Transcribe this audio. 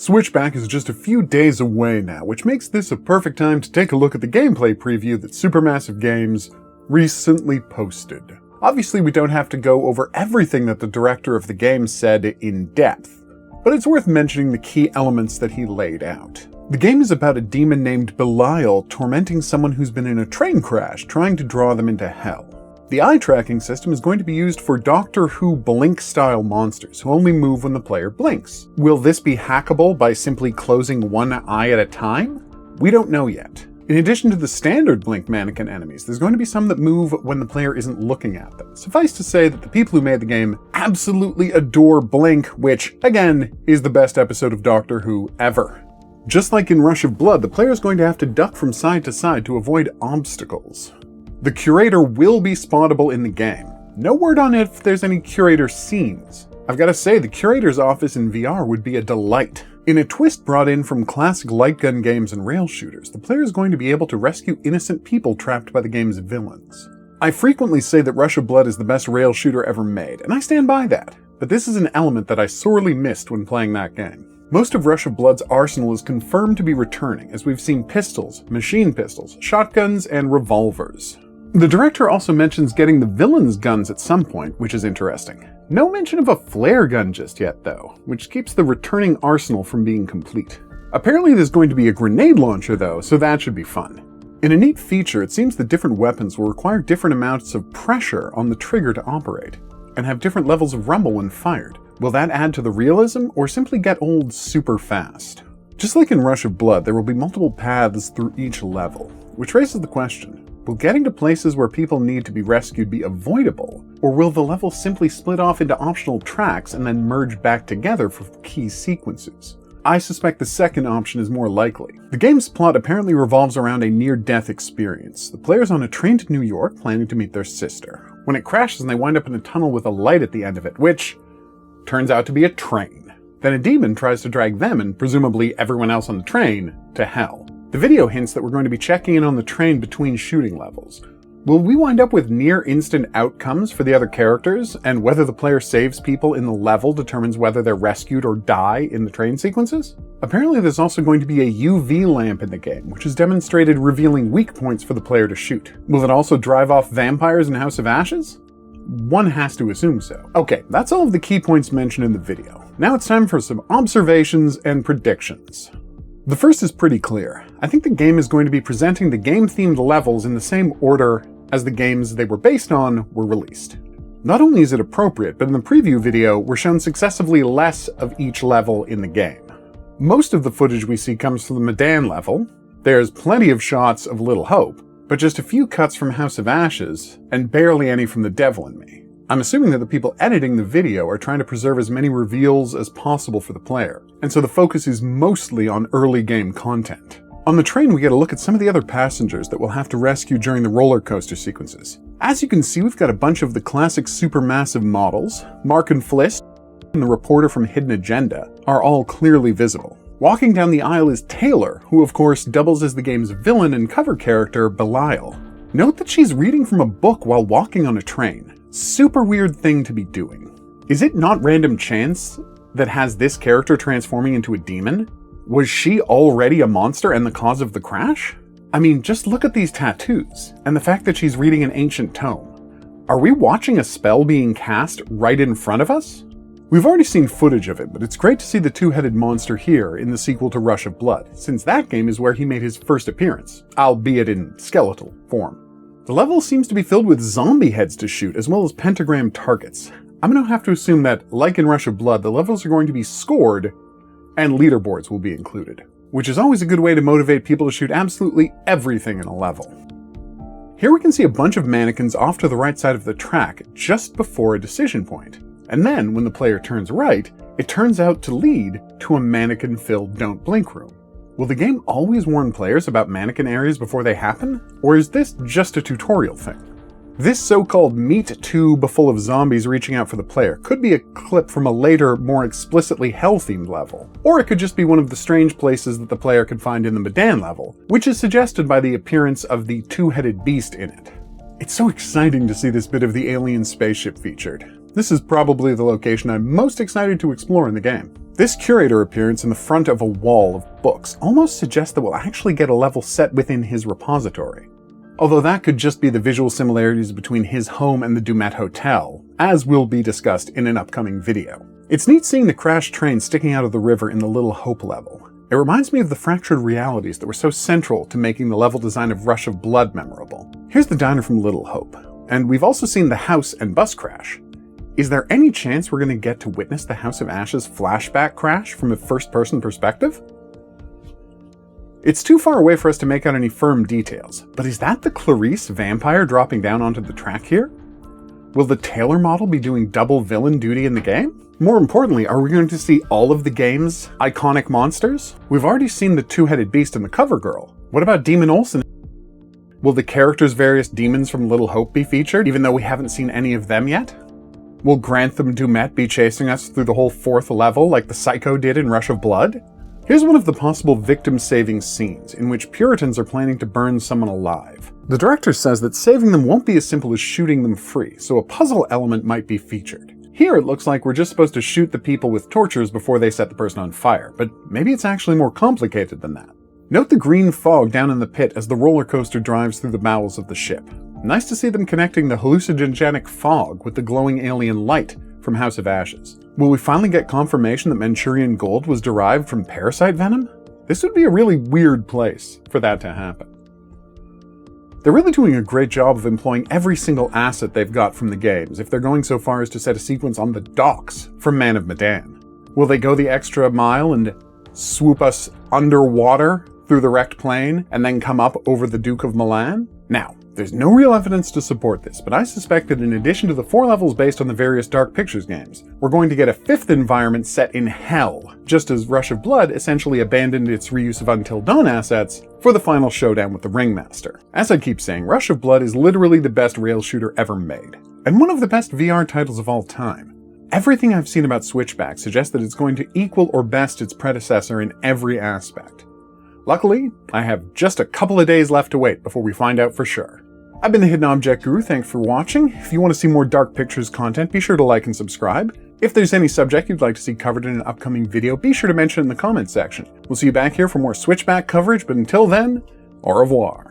Switchback is just a few days away now, which makes this a perfect time to take a look at the gameplay preview that Supermassive Games recently posted. Obviously, we don't have to go over everything that the director of the game said in depth, but it's worth mentioning the key elements that he laid out. The game is about a demon named Belial tormenting someone who's been in a train crash, trying to draw them into hell. The eye tracking system is going to be used for Doctor Who Blink-style monsters who only move when the player blinks. Will this be hackable by simply closing one eye at a time? We don't know yet. In addition to the standard Blink mannequin enemies, there's going to be some that move when the player isn't looking at them. Suffice to say that the people who made the game absolutely adore Blink, which, again, is the best episode of Doctor Who ever. Just like in Rush of Blood, the player is going to have to duck from side to side to avoid obstacles. The Curator will be spottable in the game. No word on if there's any Curator scenes. I've got to say, the Curator's office in VR would be a delight. In a twist brought in from classic light gun games and rail shooters, the player is going to be able to rescue innocent people trapped by the game's villains. I frequently say that Rush of Blood is the best rail shooter ever made, and I stand by that, but this is an element that I sorely missed when playing that game. Most of Rush of Blood's arsenal is confirmed to be returning, as we've seen pistols, machine pistols, shotguns, and revolvers. The director also mentions getting the villains' guns at some point, which is interesting. No mention of a flare gun just yet, though, which keeps the returning arsenal from being complete. Apparently there's going to be a grenade launcher, though, so that should be fun. In a neat feature, it seems that different weapons will require different amounts of pressure on the trigger to operate, and have different levels of rumble when fired. Will that add to the realism, or simply get old super fast? Just like in Rush of Blood, there will be multiple paths through each level, which raises the question, will getting to places where people need to be rescued be avoidable, or will the level simply split off into optional tracks and then merge back together for key sequences? I suspect the second option is more likely. The game's plot apparently revolves around a near-death experience. The player's on a train to New York planning to meet their sister, when it crashes and they wind up in a tunnel with a light at the end of it, which turns out to be a train. Then a demon tries to drag them and presumably everyone else on the train to hell. The video hints that we're going to be checking in on the train between shooting levels. Will we wind up with near-instant outcomes for the other characters, and whether the player saves people in the level determines whether they're rescued or die in the train sequences? Apparently there's also going to be a UV lamp in the game, which is demonstrated revealing weak points for the player to shoot. Will it also drive off vampires in House of Ashes? One has to assume so. Okay, that's all of the key points mentioned in the video. Now it's time for some observations and predictions. The first is pretty clear. I think the game is going to be presenting the game-themed levels in the same order as the games they were based on were released. Not only is it appropriate, but in the preview video, we're shown successively less of each level in the game. Most of the footage we see comes from the Medan level. There's plenty of shots of Little Hope, but just a few cuts from House of Ashes, and barely any from The Devil in Me. I'm assuming that the people editing the video are trying to preserve as many reveals as possible for the player, and so the focus is mostly on early game content. On the train, we get a look at some of the other passengers that we'll have to rescue during the roller coaster sequences. As you can see, we've got a bunch of the classic supermassive models. Mark and Fliss, and the reporter from Hidden Agenda, are all clearly visible. Walking down the aisle is Taylor, who of course doubles as the game's villain and cover character, Belial. Note that she's reading from a book while walking on a train. Super weird thing to be doing. Is it not random chance that has this character transforming into a demon? Was she already a monster and the cause of the crash? I mean, just look at these tattoos, and the fact that she's reading an ancient tome. Are we watching a spell being cast right in front of us? We've already seen footage of it, but it's great to see the two-headed monster here in the sequel to Rush of Blood, since that game is where he made his first appearance, albeit in skeletal form. The level seems to be filled with zombie heads to shoot, as well as pentagram targets. I'm going to have to assume that, like in Rush of Blood, the levels are going to be scored, and leaderboards will be included, which is always a good way to motivate people to shoot absolutely everything in a level. Here we can see a bunch of mannequins off to the right side of the track, just before a decision point. And then, when the player turns right, it turns out to lead to a mannequin-filled Don't Blink room. Will the game always warn players about mannequin areas before they happen? Or is this just a tutorial thing? This so-called meat tube full of zombies reaching out for the player could be a clip from a later, more explicitly hell-themed level. Or it could just be one of the strange places that the player could find in the Medan level, which is suggested by the appearance of the two-headed beast in it. It's so exciting to see this bit of the alien spaceship featured. This is probably the location I'm most excited to explore in the game. This curator appearance in the front of a wall of books almost suggests that we'll actually get a level set within his repository. Although that could just be the visual similarities between his home and the Dumet Hotel, as will be discussed in an upcoming video. It's neat seeing the crashed train sticking out of the river in the Little Hope level. It reminds me of the fractured realities that were so central to making the level design of Rush of Blood memorable. Here's the diner from Little Hope, and we've also seen the house and bus crash. Is there any chance we're going to get to witness the House of Ashes flashback crash from a first-person perspective? It's too far away for us to make out any firm details, but is that the Clarice vampire dropping down onto the track here? Will the Taylor model be doing double villain duty in the game? More importantly, are we going to see all of the game's iconic monsters? We've already seen the two-headed beast and the cover girl. What about Demon Olsen? Will the characters' various demons from Little Hope be featured, even though we haven't seen any of them yet? Will Grantham Dumet be chasing us through the whole 4th level like the Psycho did in Rush of Blood? Here's one of the possible victim-saving scenes, in which Puritans are planning to burn someone alive. The director says that saving them won't be as simple as shooting them free, so a puzzle element might be featured. Here it looks like we're just supposed to shoot the people with torches before they set the person on fire, but maybe it's actually more complicated than that. Note the green fog down in the pit as the roller coaster drives through the bowels of the ship. Nice to see them connecting the hallucinogenic fog with the glowing alien light from House of Ashes. Will we finally get confirmation that Manchurian gold was derived from parasite venom? This would be a really weird place for that to happen. They're really doing a great job of employing every single asset they've got from the games if they're going so far as to set a sequence on the docks from Man of Medan. Will they go the extra mile and swoop us underwater through the wrecked plane and then come up over the Duke of Milan? Now, there's no real evidence to support this, but I suspect that in addition to the 4 levels based on the various Dark Pictures games, we're going to get a 5th environment set in Hell, just as Rush of Blood essentially abandoned its reuse of Until Dawn assets for the final showdown with the Ringmaster. As I keep saying, Rush of Blood is literally the best rail shooter ever made, and one of the best VR titles of all time. Everything I've seen about Switchback suggests that it's going to equal or best its predecessor in every aspect. Luckily, I have just a couple of days left to wait before we find out for sure. I've been the Hidden Object Guru, thanks for watching. If you want to see more Dark Pictures content, be sure to like and subscribe. If there's any subject you'd like to see covered in an upcoming video, be sure to mention it in the comments section. We'll see you back here for more Switchback coverage, but until then, au revoir.